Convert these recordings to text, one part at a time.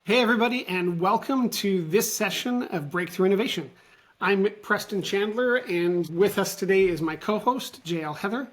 Hey, everybody, and welcome to this session of Breakthrough Innovation. I'm Preston Chandler, and with us today is my co-host, JL Heather,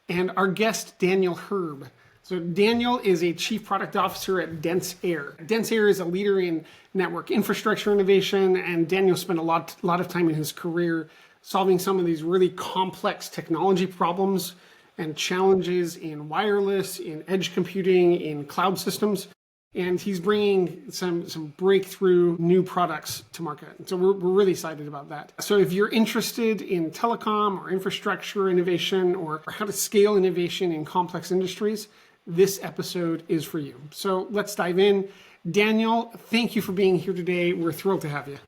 and our guest, Daniel Herb. So Daniel is a Chief Product Officer at Dense Air. Dense Air is a leader in network infrastructure innovation, and Daniel spent a lot of time in his career solving some of these really complex technology problems and challenges in wireless, in edge computing, in cloud systems. And he's bringing some breakthrough new products to market. So we're really excited about that. So if you're interested in telecom or infrastructure innovation or how to scale innovation in complex industries, this episode is for you. So let's dive in. Daniel, thank you for being here today. We're thrilled to have you.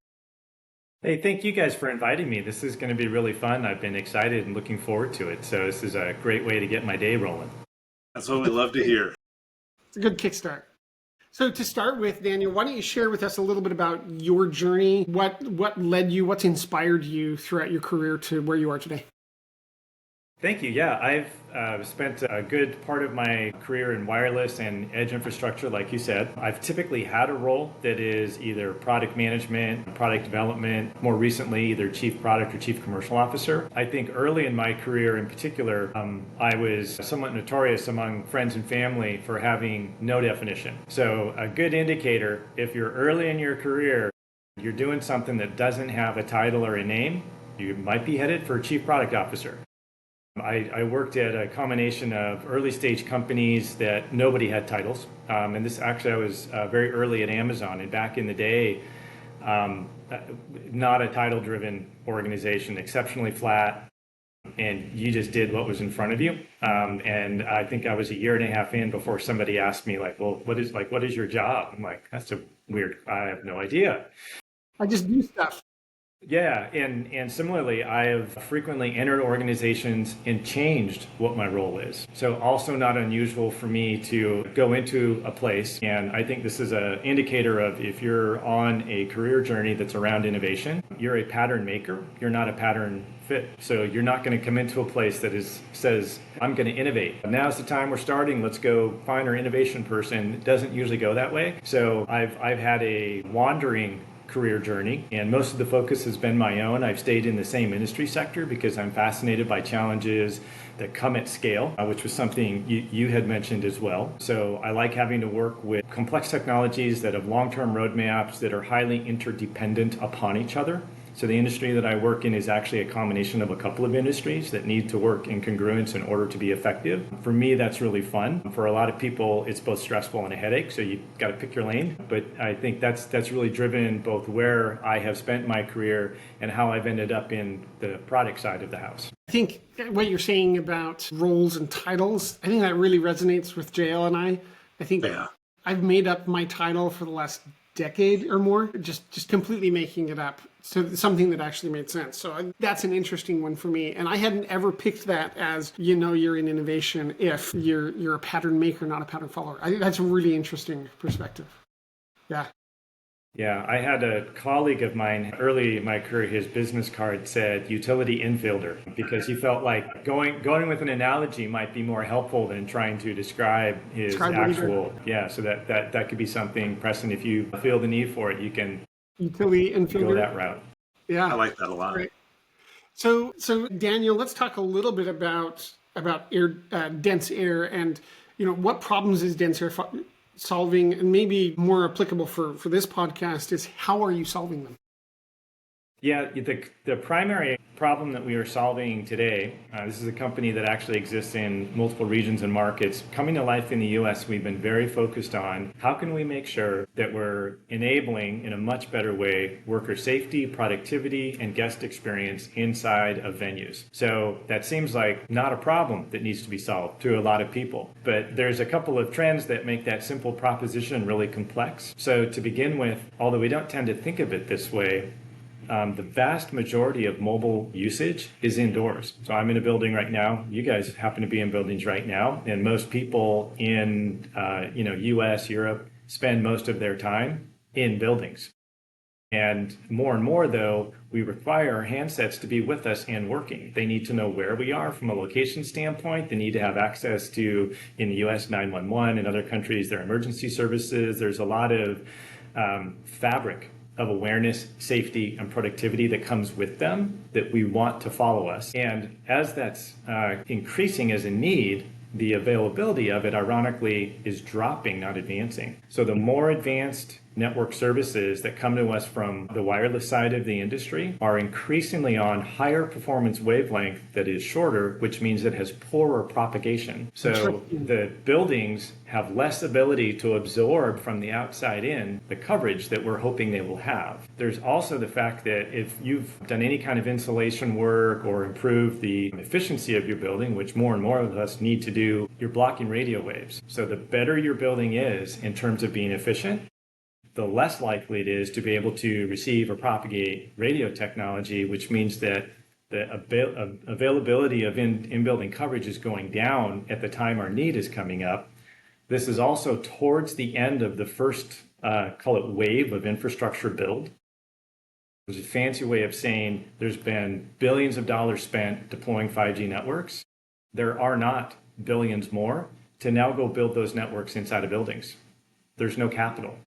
Hey, thank you guys for inviting me. This is going to be really fun. I've been excited and looking forward to it. So this is a great way to get my day rolling. That's what we love to hear. It's a good kickstart. So to start with, Daniel, why don't you share with us a little bit about your journey? What led you, what's inspired you throughout your career to where you are today? Thank you. Yeah, I've spent a good part of my career in wireless and edge infrastructure, like you said. I've typically had a role that is either product management, product development, more recently, either chief product or chief commercial officer. I think early in my career in particular, I was somewhat notorious among friends and family for having no definition. So a good indicator, if you're early in your career, you're doing something that doesn't have a title or a name, you might be headed for chief product officer. I worked at a combination of early stage companies that nobody had titles. And this actually, I was very early at Amazon. And back in the day, not a title driven organization, exceptionally flat. And you just did what was in front of you. And I think I was a year and a half in before somebody asked me, like, well, what is your job? I'm like, that's a weird, I have no idea. I just do stuff. Yeah, and similarly, I have frequently entered organizations and changed what my role is. So also not unusual for me to go into a place, and I think this is an indicator of if you're on a career journey that's around innovation, you're a pattern maker, you're not a pattern fit. So you're not going to come into a place that says, I'm going to innovate. Now's the time we're starting, let's go find our innovation person. It doesn't usually go that way. So I've had a wandering career journey, and most of the focus has been my own. I've stayed in the same industry sector because I'm fascinated by challenges that come at scale, which was something you had mentioned as well. So I like having to work with complex technologies that have long-term roadmaps that are highly interdependent upon each other. So the industry that I work in is actually a combination of a couple of industries that need to work in congruence in order to be effective. For me, that's really fun. For a lot of people, it's both stressful and a headache, so you got to pick your lane. But I think that's really driven both where I have spent my career and how I've ended up in the product side of the house. I think what you're saying about roles and titles, I think that really resonates with JL and I. I think I've made up my title for the last decade or more, just completely making it up. So something that actually made sense. So that's an interesting one for me. And I hadn't ever picked that as, you're in innovation if you're a pattern maker, not a pattern follower. I think that's a really interesting perspective. Yeah. Yeah, I had a colleague of mine early in my career, his business card said utility infielder, because he felt like going with an analogy might be more helpful than trying to describe his actual, so that could be something, Preston, if you feel the need for it, you can utility infielder. Go that route. Yeah. I like that a lot. Right. So Daniel, let's talk a little bit about Dense Air and, what problems is Dense Air solving, and maybe more applicable for this podcast is how are you solving them? Yeah, the primary problem that we are solving today, this is a company that actually exists in multiple regions and markets. Coming to life in the US, we've been very focused on how can we make sure that we're enabling in a much better way worker safety, productivity, and guest experience inside of venues. So that seems like not a problem that needs to be solved to a lot of people. But there's a couple of trends that make that simple proposition really complex. So to begin with, although we don't tend to think of it this way, the vast majority of mobile usage is indoors. So I'm in a building right now. You guys happen to be in buildings right now. And most people in US, Europe, spend most of their time in buildings. And more, though, we require our handsets to be with us and working. They need to know where we are from a location standpoint. They need to have access to, in the US, 911. In other countries, their emergency services. There's a lot of fabric of awareness, safety, and productivity that comes with them that we want to follow us. And as that's increasing as a need, the availability of it, ironically, is dropping, not advancing. So the more advanced network services that come to us from the wireless side of the industry are increasingly on higher performance wavelength that is shorter, which means it has poorer propagation. So the buildings have less ability to absorb from the outside in the coverage that we're hoping they will have. There's also the fact that if you've done any kind of insulation work or improved the efficiency of your building, which more and more of us need to do, you're blocking radio waves. So the better your building is in terms of being efficient, the less likely it is to be able to receive or propagate radio technology, which means that the availability of in-building coverage is going down at the time our need is coming up. This is also towards the end of the first, call it wave of infrastructure build. It's a fancy way of saying there's been billions of dollars spent deploying 5G networks. There are not billions more to now go build those networks inside of buildings. There's no capital.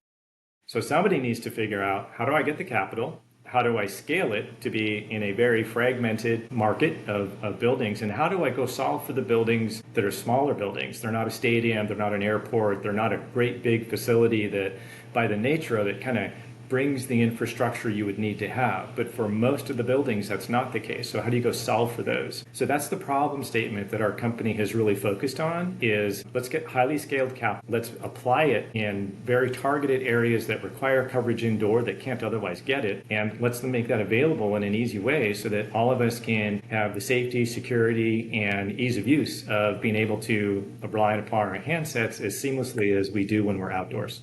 So somebody needs to figure out, how do I get the capital? How do I scale it to be in a very fragmented market of buildings? And how do I go solve for the buildings that are smaller buildings? They're not a stadium, they're not an airport, they're not a great big facility that by the nature of it kind of brings the infrastructure you would need to have. But for most of the buildings, that's not the case. So how do you go solve for those? So that's the problem statement that our company has really focused on is let's get highly scaled capital. Let's apply it in very targeted areas that require coverage indoor that can't otherwise get it. And let's make that available in an easy way so that all of us can have the safety, security, and ease of use of being able to rely upon our handsets as seamlessly as we do when we're outdoors.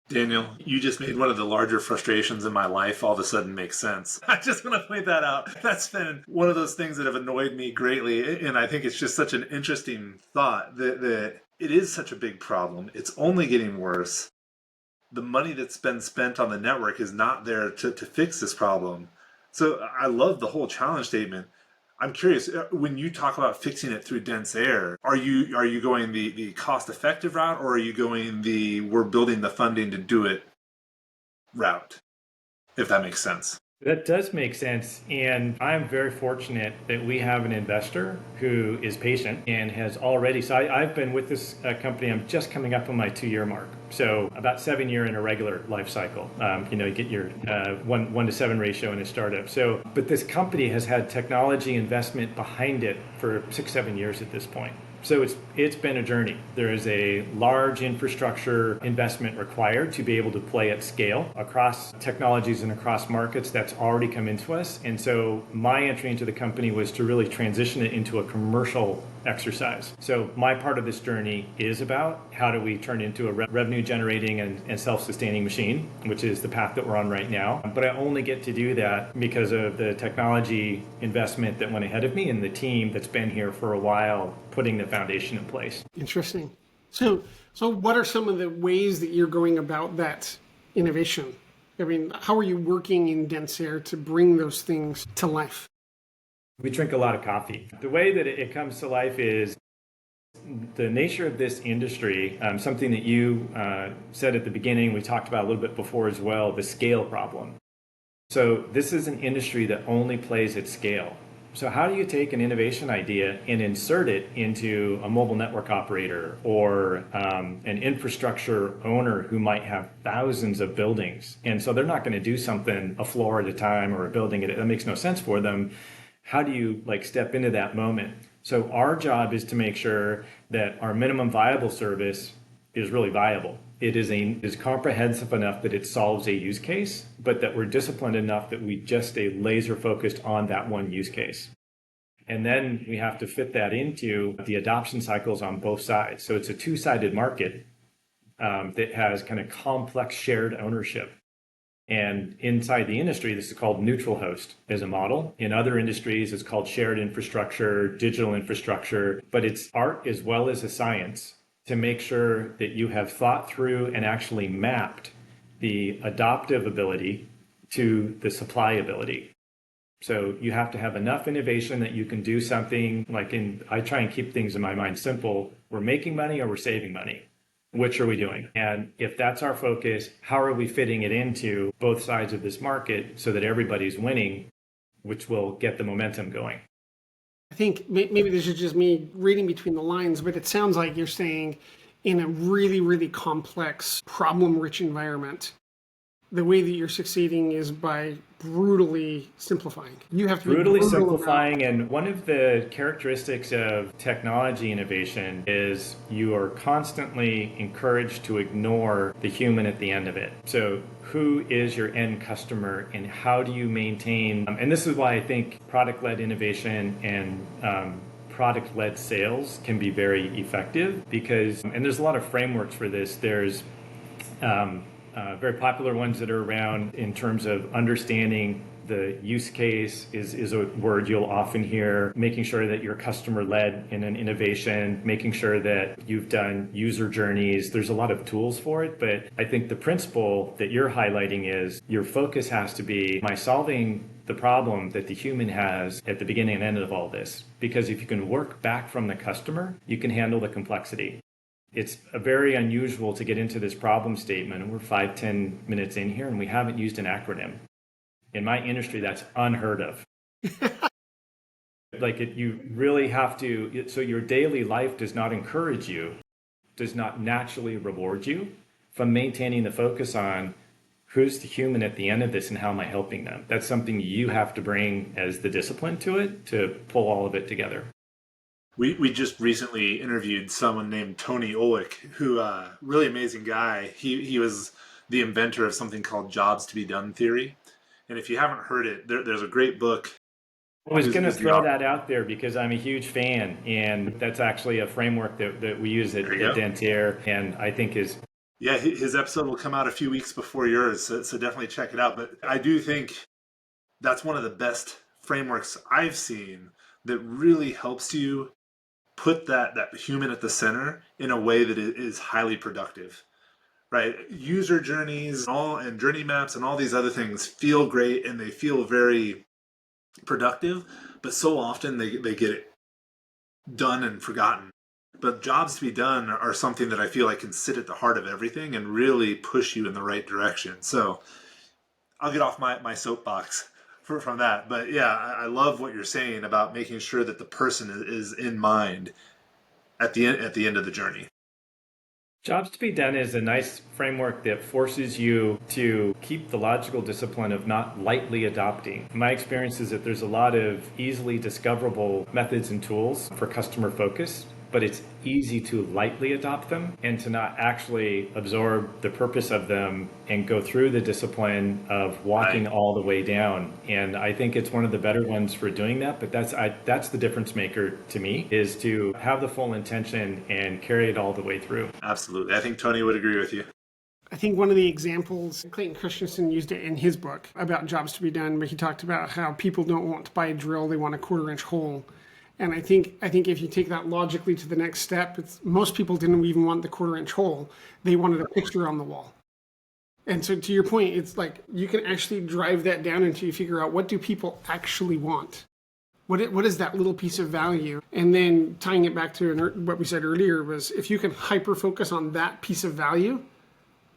Daniel, you just made one of the larger frustrations in my life all of a sudden make sense. I just want to point that out. That's been one of those things that have annoyed me greatly. And I think it's just such an interesting thought that it is such a big problem. It's only getting worse. The money that's been spent on the network is not there to fix this problem. So I love the whole challenge statement. I'm curious, when you talk about fixing it through dense air, are you going the cost-effective route, or are you going the we're building the funding to do it route, if that makes sense? That does make sense. And I'm very fortunate that we have an investor who is patient and has already, so I've been with this company, I'm just coming up on my 2-year mark. So about 7 year in a regular life cycle. You get your 1 to 7 ratio in a startup. So, but this company has had technology investment behind it for 6-7 years at this point. So it's been a journey. There is a large infrastructure investment required to be able to play at scale across technologies and across markets. That's already come into us. And so my entry into the company was to really transition it into a commercial exercise. So my part of this journey is about how do we turn into a revenue generating and self-sustaining machine, which is the path that we're on right now. But I only get to do that because of the technology investment that went ahead of me and the team that's been here for a while putting the foundation in place. Interesting. So what are some of the ways that you're going about that innovation? I mean, how are you working in dense air to bring those things to life? We drink a lot of coffee. The way that it comes to life is the nature of this industry, something that you said at the beginning, we talked about a little bit before as well, the scale problem. So this is an industry that only plays at scale. So how do you take an innovation idea and insert it into a mobile network operator or an infrastructure owner who might have thousands of buildings? And so they're not going to do something a floor at a time or a building at a, that makes no sense for them. How do you step into that moment? So our job is to make sure that our minimum viable service is really viable. It is comprehensive enough that it solves a use case, but that we're disciplined enough that we just stay laser focused on that one use case. And then we have to fit that into the adoption cycles on both sides. So it's a two-sided market that has kind of complex shared ownership. And inside the industry, this is called neutral host as a model. In other industries, it's called shared infrastructure, digital infrastructure, but it's art as well as a science to make sure that you have thought through and actually mapped the adoptive ability to the supply ability. So you have to have enough innovation that you can do something I try and keep things in my mind simple. We're making money or we're saving money. Which are we doing? And if that's our focus, how are we fitting it into both sides of this market so that everybody's winning, which will get the momentum going? I think maybe this is just me reading between the lines, but it sounds like you're saying in a really, really complex, problem-rich environment, the way that you're succeeding is by brutally simplifying. You have to be Brutally brutal simplifying. And one of the characteristics of technology innovation is you are constantly encouraged to ignore the human at the end of it. So who is your end customer and how do you maintain, and this is why I think product-led innovation and product-led sales can be very effective because, and there's a lot of frameworks for this. There's very popular ones that are around in terms of understanding the use case is a word you'll often hear, making sure that you're customer-led in an innovation, making sure that you've done user journeys. There's a lot of tools for it, but I think the principle that you're highlighting is your focus has to be, am I solving the problem that the human has at the beginning and end of all this? Because if you can work back from the customer, you can handle the complexity. It's very unusual to get into this problem statement, and we're 5-10 minutes in here, and we haven't used an acronym. In my industry, that's unheard of. You really have to, so your daily life does not encourage you, does not naturally reward you from maintaining the focus on who's the human at the end of this and how am I helping them. That's something you have to bring as the discipline to it to pull all of it together. We just recently interviewed someone named Tony Olick, who really amazing guy. He was the inventor of something called jobs to be done theory. And if you haven't heard it, there's a great book. I was going to throw that out there because I'm a huge fan, and that's actually a framework that we use at Dentier, and I think is... Yeah, his episode will come out a few weeks before yours, so definitely check it out. But I do think that's one of the best frameworks I've seen that really helps you put that human at the center in a way that is highly productive. Right, user journeys and journey maps and all these other things feel great and they feel very productive, but so often they get it done and forgotten. But jobs to be done are something that I feel like can sit at the heart of everything and really push you in the right direction. So I'll get off my soapbox from that. But yeah, I love what you're saying about making sure that the person is in mind at the end of the journey. Jobs to be done is a nice framework that forces you to keep the logical discipline of not lightly adopting. My experience is that there's a lot of easily discoverable methods and tools for customer focus, but it's easy to lightly adopt them and to not actually absorb the purpose of them and go through the discipline of walking all the way down. And I think it's one of the better ones for doing that, but that's the difference maker to me, is to have the full intention and carry it all the way through. Absolutely. I think Tony would agree with you. I think one of the examples, Clayton Christensen used it in his book about jobs to be done, but he talked about how people don't want to buy a drill, they want a 1/4-inch hole. And I think if you take that logically to the next step, most people didn't even want the 1/4-inch hole. They wanted a picture on the wall. And so to your point, it's like you can actually drive that down until you figure out, what do people actually want? What is that little piece of value? And then tying it back to what we said earlier was, if you can hyper-focus on that piece of value,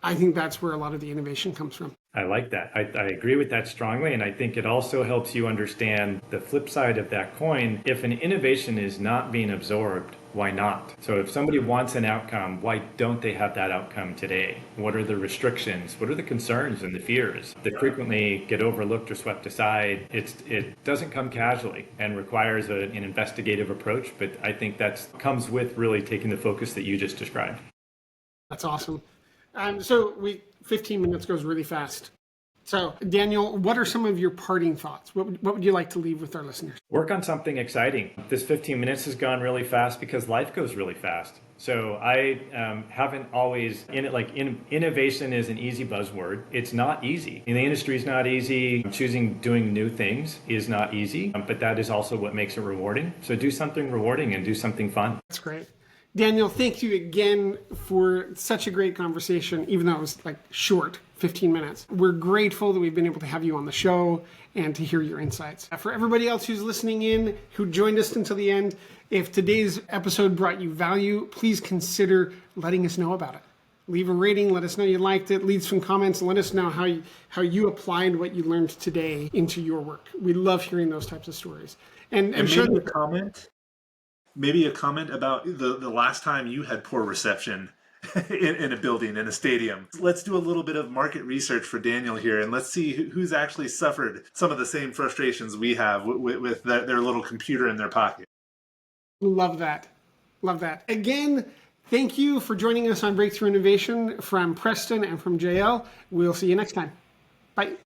I think that's where a lot of the innovation comes from. I like that. I agree with that strongly. And I think it also helps you understand the flip side of that coin. If an innovation is not being absorbed, why not? So if somebody wants an outcome, why don't they have that outcome today? What are the restrictions? What are the concerns and the fears that frequently get overlooked or swept aside? It doesn't come casually and requires an investigative approach. But I think that comes with really taking the focus that you just described. That's awesome. So 15 minutes goes really fast. So Daniel, what are some of your parting thoughts? What would you like to leave with our listeners? Work on something exciting. This 15 minutes has gone really fast because life goes really fast. So I haven't always innovation is an easy buzzword. It's not easy. The industry is not easy. Doing new things is not easy, but that is also what makes it rewarding. So do something rewarding and do something fun. That's great. Daniel, thank you again for such a great conversation, even though it was short, 15 minutes. We're grateful that we've been able to have you on the show and to hear your insights. For everybody else who's listening in, who joined us until the end, if today's episode brought you value, please consider letting us know about it. Leave a rating. Let us know you liked it. Leave some comments. Let us know how you applied what you learned today into your work. We love hearing those types of stories. And maybe a comment. Maybe a comment about the last time you had poor reception in a building, in a stadium. Let's do a little bit of market research for Daniel here, and let's see who's actually suffered some of the same frustrations we have with their little computer in their pocket. Love that. Love that. Again, thank you for joining us on Breakthrough Innovation from Preston and from JL. We'll see you next time. Bye.